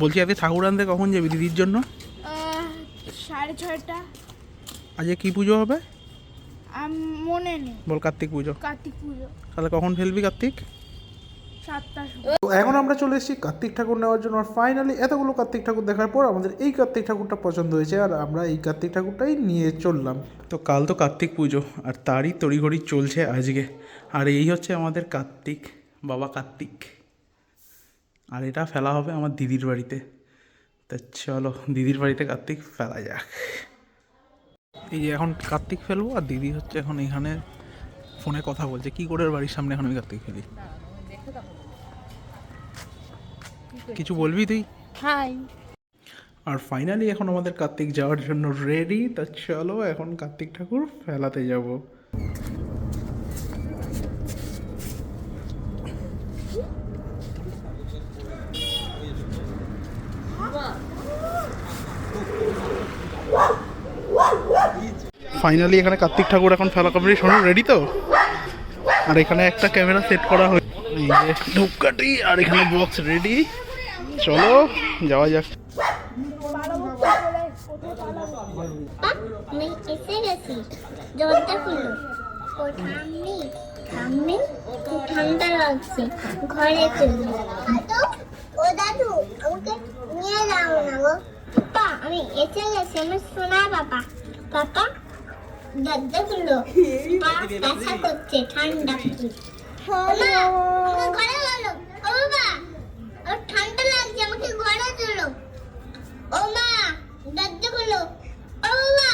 বলছি আজকে ঠাকুর আনতে কখন যাবি দিদির জন্য? 6:30। আজকে কি পুজো হবে? মনে নেই। বল কার্তিক পুজো। কার্তিক পুজো। তাহলে কখন ফেলবি কার্তিক? 7টার সময়। তো এখন আমরা চলে এসেছি কার্তিক ঠাকুর নেওয়ার জন্য। আর ফাইনালি এতগুলো কার্তিক ঠাকুর দেখার পর আমাদের এই কার্তিক ঠাকুরটা পছন্দ হয়েছে আর আমরা এই কার্তিক ঠাকুরটাই নিয়ে চললাম। তো কাল তো কার্তিক পুজো আর তারই তড়িঘড়ি চলছে আজকে। আর এই হচ্ছে আমাদের কার্তিক, বাবা কার্তিক। আর এটা ফেলা হবে আমার দিদির বাড়িতে। তা চলো দিদির বাড়িতে কার্তিক ফেলা যাক। এই যে এখন কার্তিক ফেলবো আর দিদি হচ্ছে এখন এখানে ফোনে কথা বলছে কি করে বাড়ির সামনে এখন আমি কার্তিক ফেলি। কিছু বলবি তুই? হাই। আর ফাইনালি এখন আমাদের কার্তিক যাওয়ার জন্য রেডি। তা চলো এখন কার্তিক ঠাকুর ফেলাতে যাব। ফাইনালি এখানে কার্তিক ঠাকুর এখন ফেলা কমপ্লিট, শোনো রেডি তো? আর এখানে একটা ক্যামেরা সেট করা হয়েছে, এই যে ধূপকাঠি, আর এখানে বক্স রেডি। চলো যাওয়া যাক। আমি এসে গেছি, দরজা খুলো। ও ঠাম্মি, ঠাম্মি খুব ঠান্ডা লাগছে, ঘরে চলো। ও দাদু, আমাকে নিয়ে যাও না গো। পাপা আমি এসে গেছি, আমি সোনা পাপা। পাপা দরজা খুলো, পা ব্যথা করছে, ঠান্ডা খুলো। মা আমাকে ঘরে চলো। ও বাবা আমার ঠান্ডা লাগছে, আমাকে ঘরে চলো। ও মা দরজা খুলো। ও বাবা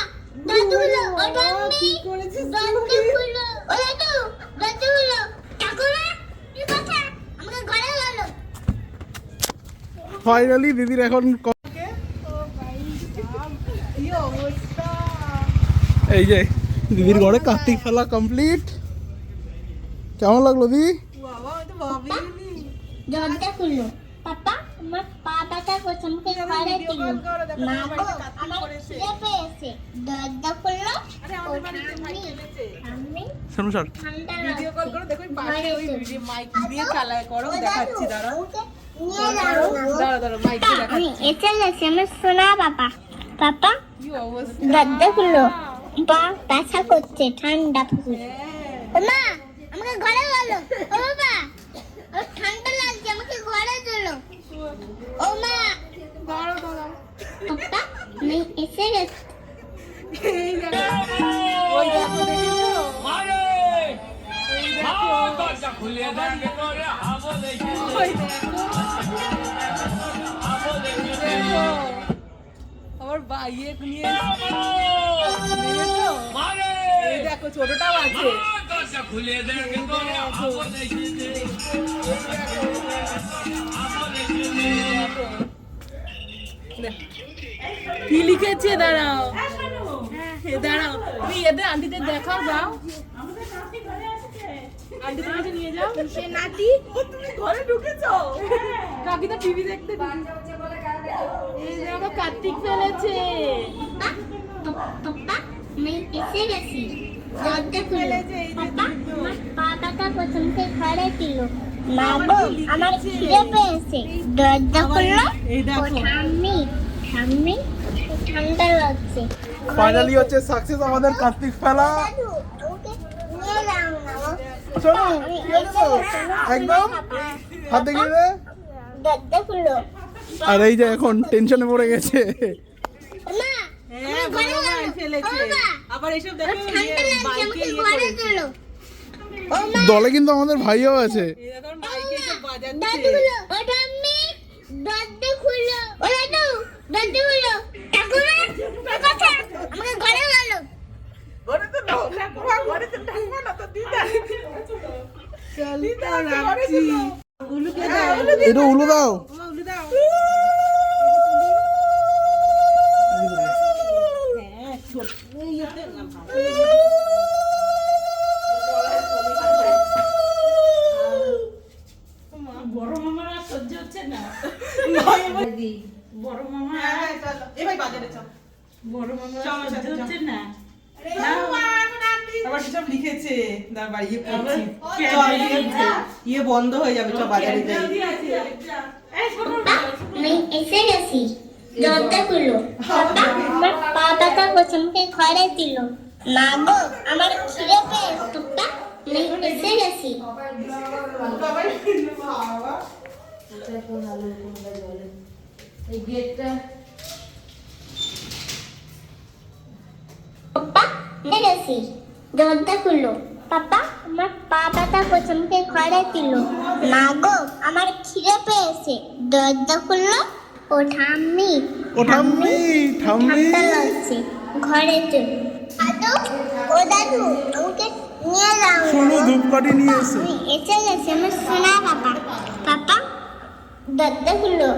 দরজা খুলো। ও ঠাম্মি দরজা খুলো। ও দাদু দরজা খুলো। ঠাকুরা কি কথা, আমাকে ঘরে চলো। ফাইনালি দিদির এখন এই যে দিদির ঘরে কার্তিক ফেলা কমপ্লিট। কেমন লাগলো দিদি? দরজা খুলো। পাপা আমার পা ব্যথা করছে, আমাকে ঘরে দিলো। মা গো আমার খিদে পেয়েছে, দরজা খুলো। ও ঠাম্মি শোনো স্যার ঠান্ডা ভিডিও কল করো, দেখো পাশে ওই ভিডিও মাইক দিয়ে চালায় করো, দেখাচ্ছি। দাঁড়াও নিয়ে যাও না গো। দাঁড়াও মাইক দিয়ে দেখাচ্ছি। আমি এসে গেছি, আমি সোনা পাপা। পাপা কি অবস্থা, দরজা খুলো, পা ব্যথা করছে, ঠান্ডা পুকুর। ও মা আমাকে ঘরে চলো। ও বাবা আমার ঠান্ডা লাগছে, আমাকে ঘরে চলো। ও মা দাঁড়াও দাঁড়াও। পাপা আমি এসে গেছি। এই দেখো, ওই দেখো, দেখেছো? এই দেখো, ওই দেখো, আমার বাইয়ে নিয়ে দেখেছো? এই দেখো ছোটটাও আছে। কি লিখেছে? দাঁড়াও দাঁড়াও, তুমি এদের আন্টিদের দেখাও, যাও আন্টিদের কাছে নিয়ে যাও। সে নাতি, তুমি ঘরে ঢুকেছো? কাকি তো টিভি দেখতে। এই দেখো কার্তিক ফেলেছে। পাপা আমি এসে গেছি, দরজা খুলো। পাপা আমার পা ব্যথা করছে, আমাকে ঘরে দিল। মা গো আমার খিদে পেয়েছে, দরজা খুলো। এই ও দেখো, ঠাম্মি, ঠাম্মি খুব ঠান্ডা লাগছে। ফাইনালি হচ্ছে সাকসেস আমাদের কার্তিক ফেলা। দাদু আমাকে নিয়ে যাও না গো। চলো আমি এসে গেছি, একদম হাত দেখিয়ে দে। দরজা খুলো। আর এই যে এখন টেনশনে পড়ে গেছে। মা হ্যাঁ বড় ভাই ফেলেছে। আবার এসব দেখো ঠান্ডা লাগছে, বাইকে আমাকে ইয়ে ঘরে করেছে। চলো। ও মা দলে কিন্তু আমাদের ভাইও আছে। এই দেখো মাইকে এসব বাজাচ্ছে। দাদু খুলো। ও ঠাম্মি দরজা খুলো। ও দাদু দরজা খুলো। ঠাকুমা কি কথা, আমাকে ঘরে চলো। ঘরে তো ঠাকুমা, ঘরে তো ঠাকুমা না তো দিদা। দিদা রাখছি। উলুকে দাও, একটু উলু দাও। তোমা উলু দাও। হ্যাঁ ছোট ইয়েতে না ভালো। বড় মামার আর সহ্য হচ্ছে না। বড় মামা, হ্যাঁ চলো এ ভাই বাজারে চল। বড় মামা সহ্য হচ্ছে না। আবার সব লিখেছে, দাঁড়া বাড়িয়ে পড়ছি। ইয়ে বন্ধ হয়ে যাবে, সব বাজারে যাই। আমি এসে গেছি, দরজা খুলো। পাপা আমার পা ব্যথা করছে, আমাকে ঘরে দিল। মা গো আমার খিদে পেয়েছে। পাপা আমি এসে গেছি। এই গেটটা পাপা এসে গেছি, দরজা খুলো। পাপা আমার পা ব্যথা করছে, আমাকে ঘরে দিল। মা গো আমার খিদে পেয়েছে, দরজা খুললো। ও ঠাম্মি ও ঠাম্মি, ঠাম্মি। ঠান্ডা লাগছে, ঘরে চল। দাদু ও দাদু আমাকে নিয়ে যাও। শোনো, ধূপকাঠি নিয়ে এসে। আমি এসে গেছি, আমার সোনা পাপা। পাপা দরজা খুললো,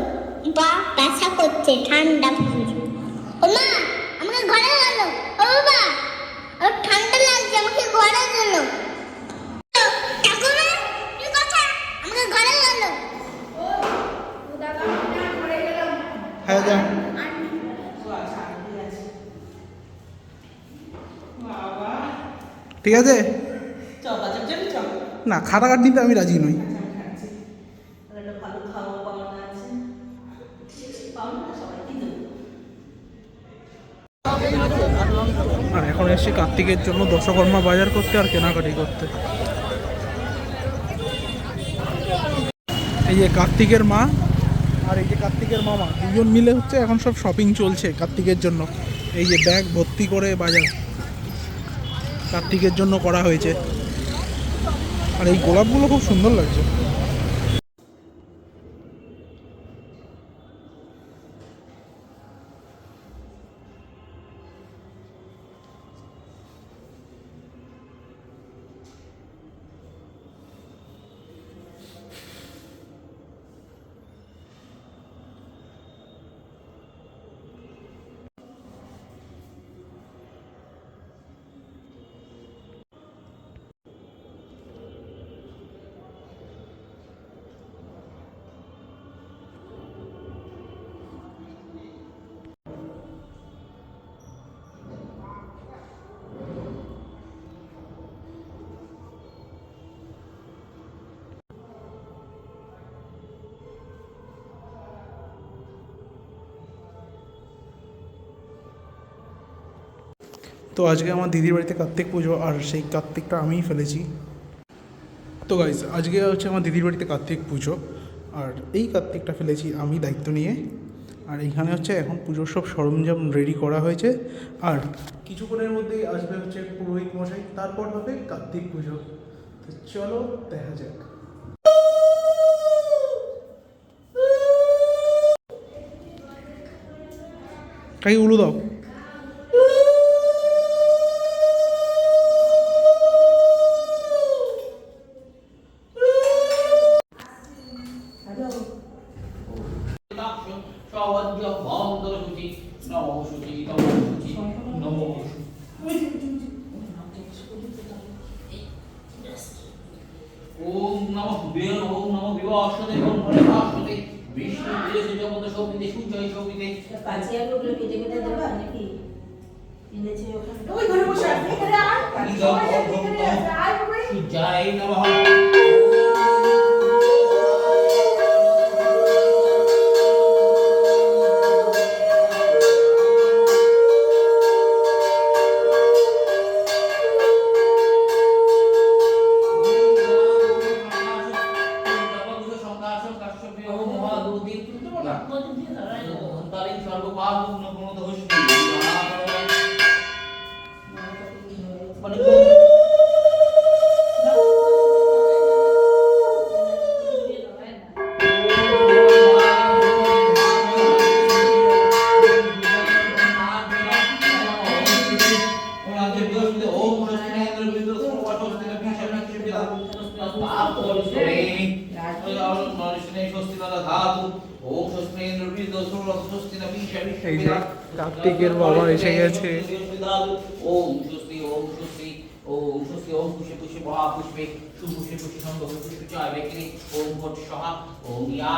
বা ব্যথা করছে, ঠান্ডা পড়ছে। ও মা আমাকে ঘরে গেল। ও বাবা আমার ঠান্ডা লাগছে, আমাকে ঘরে গেল। ঠাকুমা কি কথা, আমাকে ঘরে গেল। হ্যাঁ যা। ঠিক আছে, চপা চপ যাবি, চপ। না খাটাখাট নিতে আমি রাজি নই। একটা ভালো খাওয়া পাওনা আছে, পাওনা না, সবাইকে দেবো। আর এখন এসে কার্তিকের জন্য দশকর্মা বাজার করতে আর কেনাকাটি করতে। এই যে কার্তিকের মা আর এই যে কার্তিকের মামা, দুজন মিলে হচ্ছে এখন সব শপিং চলছে কার্তিকের জন্য। এই যে ব্যাগ ভর্তি করে বাজার কার্তিকের জন্য করা হয়েছে। আর এই গোলাপগুলো খুব সুন্দর লাগছে। তো আজকে আমার দিদির বাড়িতে কার্তিক পুজো, আর সেই কার্তিকটা আমিই ফেলেছি। তো গাইজ আজকে হচ্ছে আমার দিদির বাড়িতে কার্তিক পুজো, আর এই কার্তিকটা ফেলেছি আমি দায়িত্ব নিয়ে। আর এইখানে হচ্ছে এখন পুজোর সব সরঞ্জাম রেডি করা হয়েছে, আর কিছুক্ষণের মধ্যেই আসবে হচ্ছে পুরোহিত মশাই, তারপর হবে কার্তিক পুজো। তো চলো দেখা যাক। কাই উলু দাও। ওম নমঃ বের ওম নমঃ বিবাহতে ওম ভরভাসতে বিষ্ণু দেশ জগত সৌমিতে সূর্যই সৌমিতে পাঁচিয়া লোকগুলো কেটে কেটে দেবা নাকি এনেছে ওখানে? ওই ঘরে বসে আছে, এখানে আর সবাই এখানে আছে, আর বাবা সূর্যায় নমঃ এই যে কার্তিকের বাবা এসে গেছে। ওম স্বস্তি ওম স্বস্তি ওম স্বস্তি ওম পুষ্পে পুষ্পে মহাপুষ্পে সুপুষ্পে পুষ্পে সম্ভব পুষ্পে জয় ব্যক্তি ওম ভট সহা ওম ইয়া